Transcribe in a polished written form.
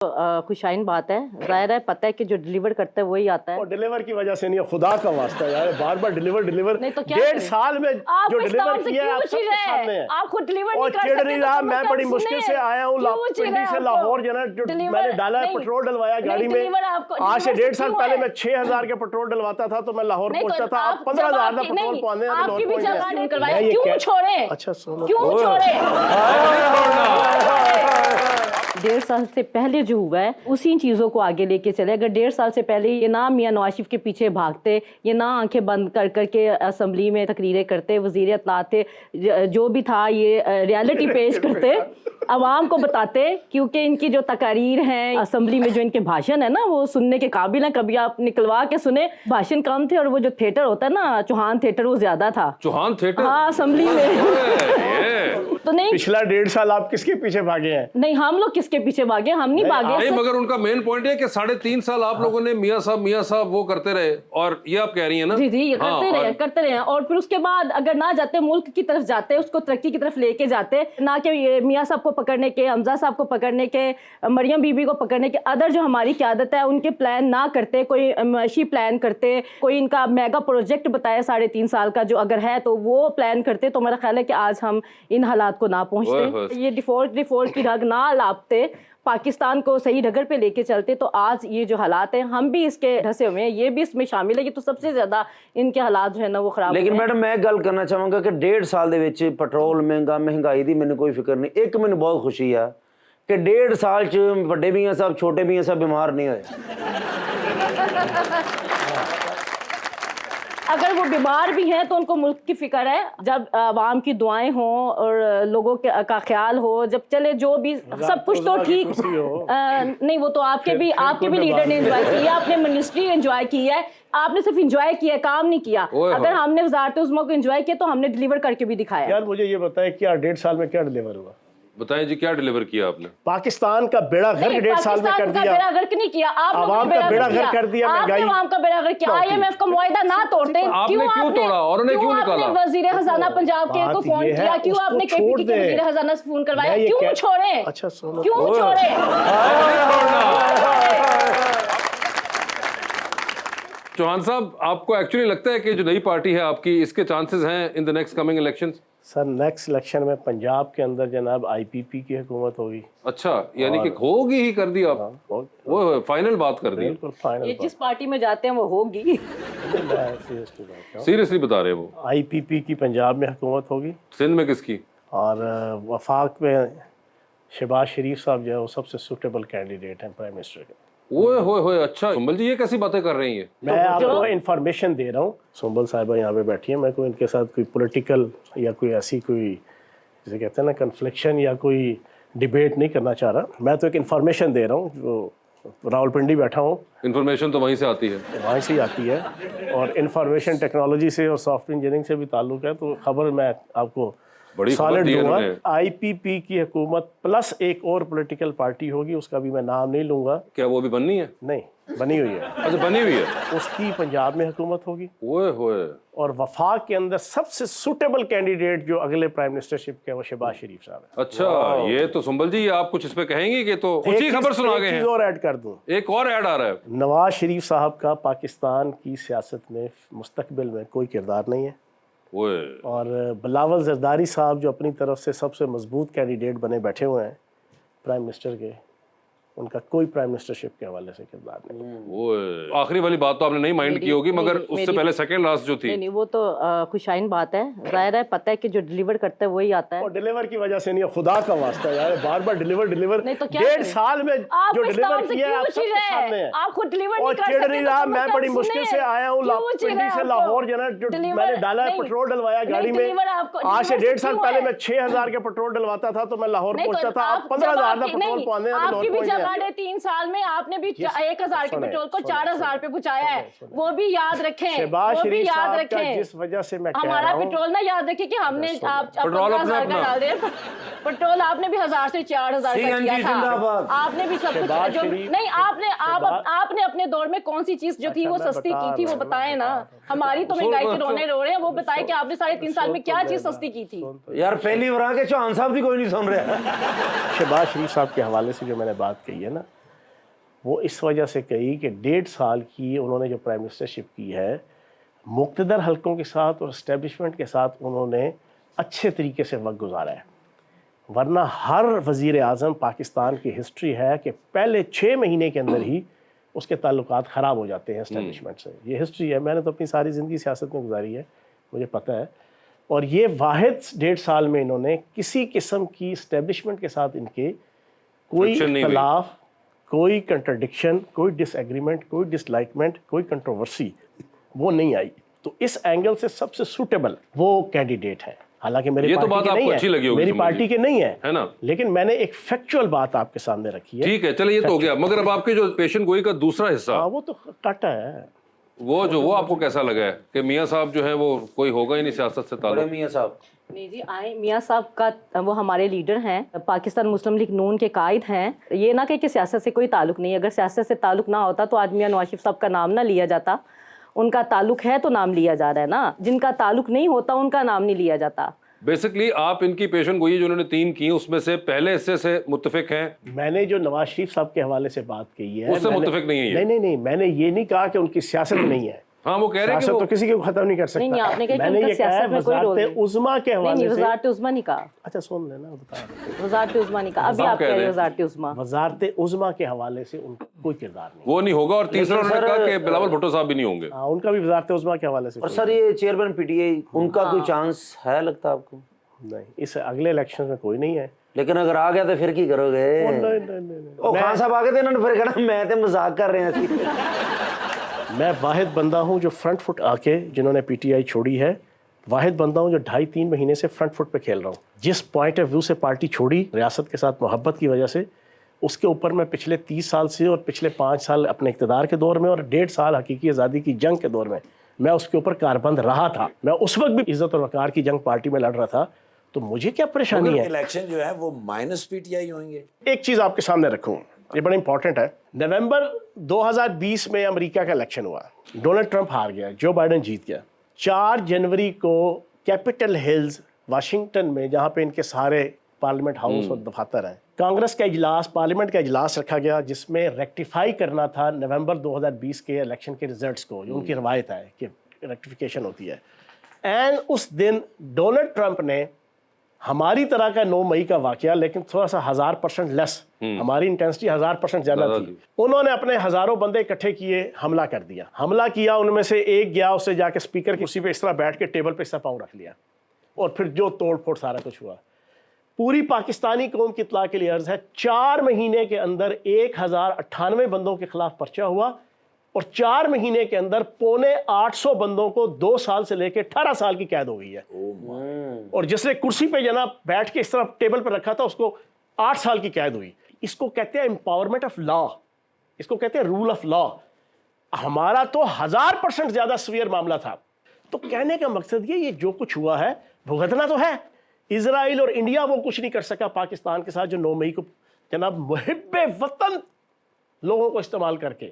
खुशाइन बात है, ज़ाहिर है पता है कि जो डिलीवर करता है वही आता है। और डिलीवर की वजह से नहीं है, खुदा का वास्ता है यार, बार बार डिलीवर नहीं तो क्या 1.5 करें? साल में आप जो इस डिलीवर नाम से किया है क्यों आप चिढ़ सबके रहे सामने हैं? है। आप खुद डिलीवर और नहीं कर चिढ़ सकते नहीं तो रहा, कम मैं से बड़ी कम मुश्किल सुने। से आया हूँ क्यों चिढ़ पिंडी रहे से हैं लाहौर आपको? जो है जो डिलीवर- मैंने डाला है नहीं, पेट्रोल डलवाया गाड़ी नहीं, में। डिलीवर आपको- आज से डिलीवर 1.5 साल क्यों पहले है? मैं 6000 का पेट्रोल डलवाता था तो मैं लाहौर नहीं, तो पहुंचता था, अब आप 15,000 का जब पेट्रोल नहीं, पाने आपकी भी जगह नहीं करवाया, मैं ये क्यों छोड़े? अच्छा सुनो, क्यों छोड़े? 1.5 साल से पहले जो हुआ है उसी चीज़ों को आगे लेके चले। अगर 1.5 साल से पहले ये ना मियां नवाज शरीफ के पीछे भागते, ये ना आंखें बंद कर करके असम्बली में तकरीरें करते, वज़ीर इत्तलात थे, जो भी था ये रियलिटी पेश करते, आवाम को बताते, क्योंकि इनकी जो तकारीर हैं असम्बली में जो इनके भाषण है ना वो सुनने के काबिल हैं। कभी आप निकलवा के सुने, भाषण कम थे और वो जो थिएटर होता है ना चौहान थिएटर वो ज़्यादा था। चौहान थिएटर? हाँ, असम्बली में। तो नहीं, पिछला 1.5 साल आप किसके पीछे भागे हैं? नहीं हम लोग किसके पीछे भागे? हम नहीं भागे। नहीं, मगर उनका मेन पॉइंट है कि 3.5 साल आप लोगों ने मियां साहब वो करते रहे, और ये आप कह रही हैं ना? जी ये हाँ, करते रहे और फिर उसके बाद अगर ना जाते, मुल्क की तरफ जाते, उसको तरक्की की तरफ लेके जाते, ना कि ये मियां साहब को पकड़ने के, हमजा साहब को पकड़ने के, मरियम बीबी को पकड़ने के, अदर जो हमारी क़यादत है उनके प्लान ना करते, कोई मशी प्लान करते, कोई इनका मेगा प्रोजेक्ट बताया 3.5 साल का जो अगर है तो वो प्लान करते, तो मेरा ख्याल है कि आज हम इन हालात को ना पहुँचते। ये डिफॉल्ट की रग ना लापते, पाकिस्तान को सही डगर पे लेके चलते, तो आज ये जो हालात हैं हम भी इसके ढसे हुए हैं, ये भी इसमें शामिल है। ये तो सबसे ज्यादा इनके हालात जो है ना वो खराब। लेकिन मैडम मैं गल करना चाहूँगा कि 1.5 साल ਦੇ ਵਿੱਚ ਪੈਟਰੋਲ ਮਹਿੰਗਾ, ਮਹਿੰਗਾਈ ਦੀ ਮੈਨੂੰ ਕੋਈ ਫਿਕਰ ਨਹੀਂ। ਇੱਕ ਮੈਨੂੰ ਬਹੁਤ ਖੁਸ਼ੀ ਆ ਕਿ 1.5 ਸਾਲ 'ਚ ਵੱਡੇ ਮੀਆਂ ਸਾਹਿਬ ਛੋਟੇ ਮੀਆਂ ਸਾਹਿਬ ਬਿਮਾਰ ਨਹੀਂ ਹੋਏ। अगर वो बीमार भी हैं तो उनको मुल्क की फिक्र है, जब आवाम की दुआएं हों और लोगों का ख्याल हो, जब चले जो भी सब कुछ तो ठीक नहीं, वो तो आपके भी लीडर ने एंजॉय किया, आपने मिनिस्ट्री एंजॉय की है, आपने सिर्फ एंजॉय किया, काम नहीं किया। अगर हमने वज़ारत उज़्मा को एंजॉय किया तो हमने डिलीवर करके भी दिखाया। यार मुझे ये बताएं क्या 1.5 साल में क्या डिलीवर हुआ? बताएं जी, क्या डिलीवर किया आपने? पाकिस्तान का बेड़ा गर्क 1.5 साल में कर दिया। बेड़ा गर्क नहीं किया, आप आवाम का बेड़ा गर्क कर दिया, महंगाई। आवाम का बेड़ा गर्क किया, IMF का मुआहिदा ना तोड़ते, आपने क्यों तोड़ा और उन्हें क्यों निकाला? वजीर खजाना पंजाब के को फोन किया, क्यों आपने KPT के वजीर खजाना से फोन करवाया, क्यों छोड़े? अच्छा सुनो, क्यों छोड़े? चौहान साहब, आपको एक्चुअली लगता है कि जो नई पार्टी है आपकी, इसके चांसेस हैं in the next coming elections? Sir next election में पंजाब के अंदर जनाब IPP की हुकूमत होगी। अच्छा, यानी कि होगी ही कर दी आप? वो फाइनल बात कर दी? बिल्कुल फाइनल। ये जिस पार्टी में जाते हैं वो होगी। सीरियसली बता रहे हैं वो? IPP की पंजाब में हुकूमत होगी। सिंध में किसकी? और वफाक में शहबाज शरीफ साहब जो है वो सबसे सूटेबल कैंडिडेट हैं प्राइम मिनिस्टर के। ओए होए होए, अच्छा सुंबल जी ये कैसी बातें कर रही हैं? मैं आपको इन्फॉर्मेशन दे रहा हूँ। सुंबल साहिबा यहाँ पे बैठी है, मैं कोई इनके साथ कोई पॉलिटिकल या कोई ऐसी कोई जिसे कहते हैं ना कन्फ्लिक्शन या कोई डिबेट नहीं करना चाह रहा। मैं तो एक इन्फॉर्मेशन दे रहा हूँ। जो रावलपिंडी बैठा हूँ, इन्फॉर्मेशन तो वहीं से आती है, वहीं से ही आती है, और इन्फॉर्मेशन टेक्नोलॉजी से और सॉफ्ट इंजीनियरिंग से भी ताल्लुक़ है, तो खबर मैं आपको बड़ी सॉलिड खबर दी दूंगा। इन्होंने। IPP की हुकूमत प्लस एक और पॉलिटिकल पार्टी होगी, उसका भी मैं नाम नहीं लूँगा। क्या वो भी बननी है? नहीं, बनी हुई है। अच्छा, बनी हुई है। उसकी पंजाब में हुकूमत होगी। ओए होए, और वफाक के अंदर सबसे सूटेबल कैंडिडेट जो अगले प्राइम मिनिस्टरशिप के वो शहबाज शरीफ साहब है। अच्छा ये तो सुंबल जी आप कुछ इस पे कहेंगे कि तो कुछ ही खबर सुना गए हैं? और ऐड कर दूं, एक और ऐड आ रहा है। नवाज शरीफ साहब का पाकिस्तान की सियासत में मुस्तकबिल में कोई किरदार नहीं है। ओए, और बिलावल जरदारी साहब जो अपनी तरफ से सबसे मजबूत कैंडिडेट बने बैठे हुए हैं प्राइम मिनिस्टर के, उनका कोई प्राइम मिनिस्टरशिप के हवाले से किरदार नहीं। ओए, आखिरी वाली बात तो आपने नहीं माइंड की होगी, मगर उससे पहले सेकंड लास्ट जो थी। नहीं वो तो खुशाइन बात है, ज़ाहिर है पता है कि जो डिलीवर करता है वही आता है। और डिलीवर की वजह से नहीं है, खुदा का वास्ता है यार, बार बार डिलीवर नहीं तो क्या 1.5 करें? साल में आप जो इस डिलीवर नाम से किया है क्यों आप चिढ़ सबके रहे हैं? सामने है। आप खुद डिलीवर और नहीं कर चिढ़ सकते नहीं तो रहा, कम मैं से बड़ी कम मुश्किल सुने। से आया हूँ क्यों चिढ़ पिंडी रहे से हैं लाहौर आपको? जो है जो डिलीवर- मैंने डाला है नहीं, पेट्रोल डलवाया नहीं, गाड़ी में। डिलीवर आपको- आज से डिलीवर 1.5 साल क्यों पहले है? मैं 6000 का पेट्रोल डलवाता था तो मैं लाहौर नहीं, तो पहुंचता था, अब आप 15,000 का जब पेट्रोल नहीं, पाने आपकी भी जगह 3 साल में आपने भी 1000 के पेट्रोल को 4000 पे पहुंचाया है, वो भी याद रखें, शहबाज वो भी शरीफ याद साहब का रखें। जिस वजह से मैं कह हमारा रहा हूं, पेट्रोल ना याद रखिए कि हमने आप पेट्रोल 15,000 अपना- का डाल दिया, पेट्रोल आपने भी 1000 से 4000 का किया CNG था। जिंदाबाद। आपने भी सब कुछ शहबाज जो शरीफ- नहीं आपने अपने दौर में कौन सी चीज जो थी वो अच्छा, मैं सस्ती बता की थी वो रहा हूं, बताएं ना। हमारी तो महंगाई के रोने रो रहे हैं, वो बताएं कि आपने 3.5 साल में क्या चीज सस्ती की थी। यार पहली बार आके चौहान साहब की कोई नहीं सुन रहा। शहबाज शरीफ साहब के हवाले से जो मैंने बात कही है ना, وہ اس وجہ سے کہی کہ 1.5 سال کی انہوں نے جو پرائم منسٹرشپ کی ہے مقتدر حلقوں کے ساتھ اور اسٹیبلشمنٹ کے ساتھ انہوں نے اچھے طریقے سے وقت گزارا ہے، ورنہ ہر وزیر اعظم پاکستان کی ہسٹری ہے کہ پہلے 6 مہینے کے اندر ہی اس کے تعلقات خراب ہو جاتے ہیں اسٹیبلشمنٹ سے. یہ ہسٹری ہے، میں نے تو اپنی ساری زندگی سیاست میں گزاری ہے، مجھے پتہ ہے. اور یہ واحد 1.5 سال میں انہوں نے کسی قسم کی اسٹیبلشمنٹ کے ساتھ ان کے کوئی اختلاف، کوئی کنٹرڈکشن، کوئی ڈس ایگریمنٹ، کوئی ڈس لائکمنٹ، کوئی کنٹروورسی وہ نہیں آئی. تو اس اینگل سے سب سے سوٹیبل وہ کینڈیڈیٹ ہے. حالانکہ میری پارٹی کے نہیں ہے نا، لیکن میں نے ایک فیکچوئل بات آپ کے سامنے رکھی ہے. ٹھیک ہے چلے یہ تو ہو گیا، مگر اب آپ کے جو پیشن گوئی کا دوسرا حصہ وہ تو کٹا ہے، وہ آپ کو کیسا لگا ہے کہ میاں صاحب جو ہیں وہ کوئی ہوگا ہی نہیں سیاست سے تعلق؟ میاں صاحب نہیں جی آئے میاں صاحب کا وہ ہمارے لیڈر ہیں، پاکستان مسلم لیگ نون کے قائد ہیں. یہ نہ کہ سیاست سے کوئی تعلق نہیں، اگر سیاست سے تعلق نہ ہوتا تو آج میاں نواز شریف صاحب کا نام نہ لیا جاتا. ان کا تعلق ہے تو نام لیا جا رہا ہے نا، جن کا تعلق نہیں ہوتا ان کا نام نہیں لیا جاتا. بیسکلی آپ ان کی پیشن گوئی جو انہوں نے 3 کی اس میں سے پہلے حصے سے متفق ہیں؟ میں نے جو نواز شریف صاحب کے حوالے سے بات کہی ہے اس سے متفق نہیں ہے؟ نہیں، میں نے یہ نہیں کہا کہ ان کی سیاست نہیں ہے. ہاں وہ کہہ رہے ہیں کہ سیاست تو کسی کو ختم نہیں کر سکتا. نہیں، آپ نے کہا کہ میں نے ان کا یہ کہا سیاست میں کوئی رول وزارت عظمیٰ کے حوالے نہیں، سے. وزارت عظمیٰ نہیں کہا. اچھا سن لینا، بتا رہا ہوں. وزارت عظمیٰ نہیں کہا. ابھی آپ کہہ رہے ہیں وزارت عظمیٰ. وزارت عظمیٰ کے حوالے سے ان کا کوئی کردار نہیں، وہ نہیں ہوگا. اور تیسرا انہوں نے کہا کہ بلاول بھٹو صاحب بھی نہیں ہوں گے. ان کا بھی وزارت عظمیٰ کے حوالے سے. اور سر یہ چیئرمین پی ٹی آئی ان کا کوئی چانس ہے لگتا آپ کو؟ نہیں، اس اگلے الیکشن میں کوئی نہیں ہے. لیکن اگر آ گیا تو پھر کی کرو گے؟ او خان صاحب آ گئے تھے، انہوں نے پھر کہنا میں تے مذاق کر رہے ہیں. میں واحد بندہ ہوں جو فرنٹ فٹ آ کے جنہوں نے پی ٹی آئی چھوڑی ہے، واحد بندہ ہوں جو 2.5-3 مہینے سے فرنٹ فٹ پہ کھیل رہا ہوں. جس پوائنٹ آف ویو سے پارٹی چھوڑی ریاست کے ساتھ محبت کی وجہ سے، اس کے اوپر میں پچھلے 30 سال سے اور پچھلے 5 سال اپنے اقتدار کے دور میں اور 1.5 سال حقیقی آزادی کی جنگ کے دور میں اس کے اوپر کاربند رہا تھا. میں اس وقت بھی عزت اور وقار کی جنگ پارٹی میں لڑ رہا تھا، تو مجھے کیا پریشانی ہے؟ الیکشن جو ہے وہ مائنس پی ٹی آئی ہوئیں گے. ایک چیز آپ کے سامنے رکھوں، یہ بڑا امپورٹنٹ ہے. نومبر 2020 میں امریکہ کا الیکشن ہوا، ڈونلڈ ٹرمپ ہار گیا، جو بائیڈن جیت گیا. 4 جنوری کو کیپٹل ہلز واشنگٹن میں، جہاں پہ ان کے سارے پارلیمنٹ ہاؤس اور دفاتر ہیں، کانگریس کا اجلاس، پارلیمنٹ کا اجلاس رکھا گیا جس میں ریکٹیفائی کرنا تھا نومبر 2020 کے الیکشن کے ریزلٹس کو، جو ان کی روایت ہے کہ ریکٹیفیکیشن ہوتی ہے. اینڈ اس دن ڈونلڈ ٹرمپ نے ہماری طرح کا 9 مئی کا واقعہ، لیکن تھوڑا سا 1000% لیس، ہماری انٹینسٹی 1000% زیادہ تھی. انہوں نے اپنے ہزاروں بندے اکٹھے کیے، حملہ کر دیا. حملہ کیا، ان میں سے ایک گیا، اس سے جا کے اسپیکر کی کرسی پہ اس طرح بیٹھ کے ٹیبل پہ اس طرح پاؤں رکھ لیا، اور پھر جو توڑ پھوڑ سارا کچھ ہوا. پوری پاکستانی قوم کی اطلاع کے لیے عرض ہے، 4 مہینے کے اندر 1098 بندوں کے خلاف پرچہ ہوا، اور 4 مہینے کے اندر 750 بندوں کو 2 سال سے لے کے 18 سال کی قید ہو گئی ہے. اور جس نے کرسی پہ جناب بیٹھ کے اس طرح ٹیبل پہ رکھا تھا، اس کو 8 سال کی قید ہوئی. اس کو کہتے ہیں امپاورمنٹ آف لا، اس کو کہتے ہیں رول آف لا. ہمارا تو 1000% زیادہ سویئر معاملہ تھا. تو کہنے کا مقصد یہ جو کچھ ہوا ہے بھگتنا تو ہے. اسرائیل اور انڈیا وہ کچھ نہیں کر سکا پاکستان کے ساتھ، جو 9 مئی کو جناب محب وطن لوگوں کو استعمال کر کے